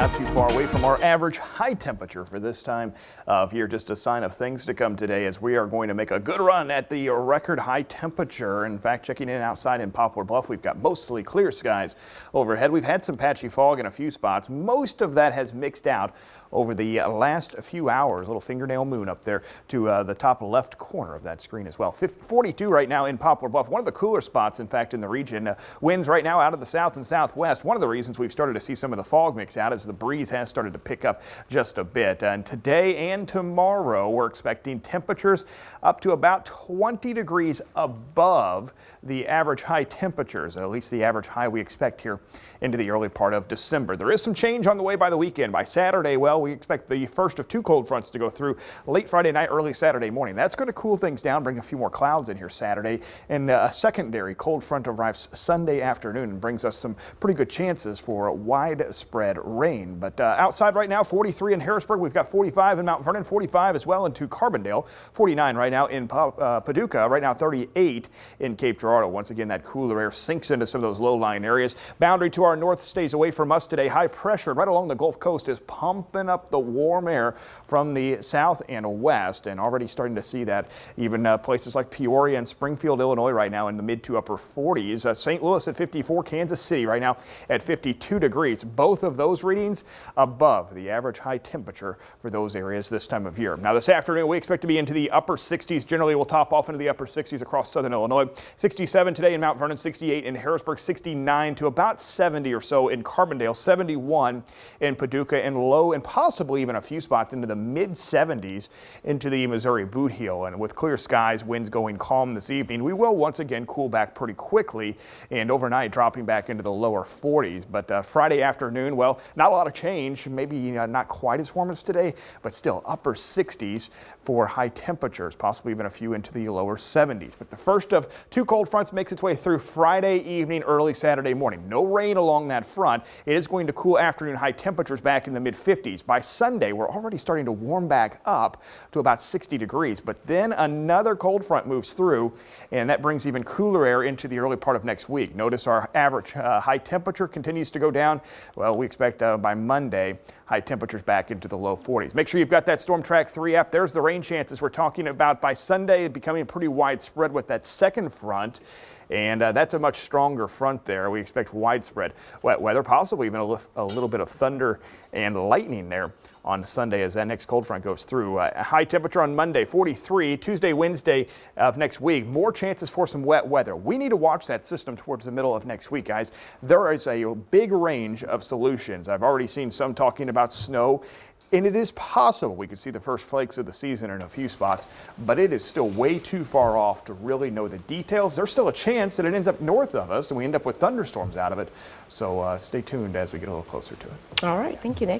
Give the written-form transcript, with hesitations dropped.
Not too far away from our average high temperature for this time of year. Just a sign of things to come today, as we are going to make a good run at the record high temperature. In fact, checking in outside in Poplar Bluff, we've got mostly clear skies overhead. We've had some patchy fog in a few spots. Most of that has mixed out over the last few hours. Little fingernail moon up there to the top left corner of that screen as well. 42 right now in Poplar Bluff, one of the cooler spots, in fact, in the region. Winds right now out of the south and southwest. One of the reasons we've started to see some of the fog mix out is the breeze has started to pick up just a bit. And today and tomorrow, we're expecting temperatures up to about 20 degrees above the average high temperatures, at least the average high we expect here into the early part of December. There is some change on the way by the weekend. By Saturday, well, we expect the first of two cold fronts to go through late Friday night, early Saturday morning. That's going to cool things down, bring a few more clouds in here Saturday, and a secondary cold front arrives Sunday afternoon and brings us some pretty good chances for widespread rain. But outside right now, 43 in Harrisburg. We've got 45 in Mount Vernon, 45 as well into Carbondale, 49 right now in Paducah, right now 38 in Cape Girardeau. Once again, that cooler air sinks into some of those low-lying areas. Boundary to our north stays away from us today. High pressure right along the Gulf Coast is pumping up the warm air from the south and west, and already starting to see that even places like Peoria and Springfield, Illinois right now in the mid to upper 40s. St. Louis at 54, Kansas City right now at 52 degrees. Both of those readings above the average high temperature for those areas this time of year. Now this afternoon we expect to be into the upper 60s. Generally we'll top off into the upper 60s across southern Illinois. 67 today in Mount Vernon, 68 in Harrisburg, 69 to about 70 or so in Carbondale, 71 in Paducah, and low and possibly even a few spots into the mid 70s into the Missouri Boot Heel. And with clear skies, winds going calm this evening, we will once again cool back pretty quickly, and overnight dropping back into the lower 40s. But Friday afternoon, well, not a lot of change, maybe not quite as warm as today, but still upper 60s for high temperatures, possibly even a few into the lower 70s. But the first of two cold fronts makes its way through Friday evening, early Saturday morning. No rain along that front. It is going to cool afternoon high temperatures back in the mid 50s. By Sunday, we're already starting to warm back up to about 60 degrees, but then another cold front moves through, and that brings even cooler air into the early part of next week. Notice our average high temperature continues to go down. Well, we expect by Monday, high temperatures back into the low 40s. Make sure you've got that Storm Track 3 app. There's the rain chances we're talking about by Sunday, becoming pretty widespread with that second front. And that's a much stronger front there. We expect widespread wet weather, possibly even a little bit of thunder and lightning there on Sunday as that next cold front goes through. High temperature on Monday, 43. Tuesday, Wednesday of next week, more chances for some wet weather. We need to watch that system towards the middle of next week, guys. There is a big range of solutions. I've already seen some talking about snow. And it is possible we could see the first flakes of the season in a few spots, but it is still way too far off to really know the details. There's still a chance that it ends up north of us and we end up with thunderstorms out of it. So stay tuned as we get a little closer to it. All right. Thank you, Nick.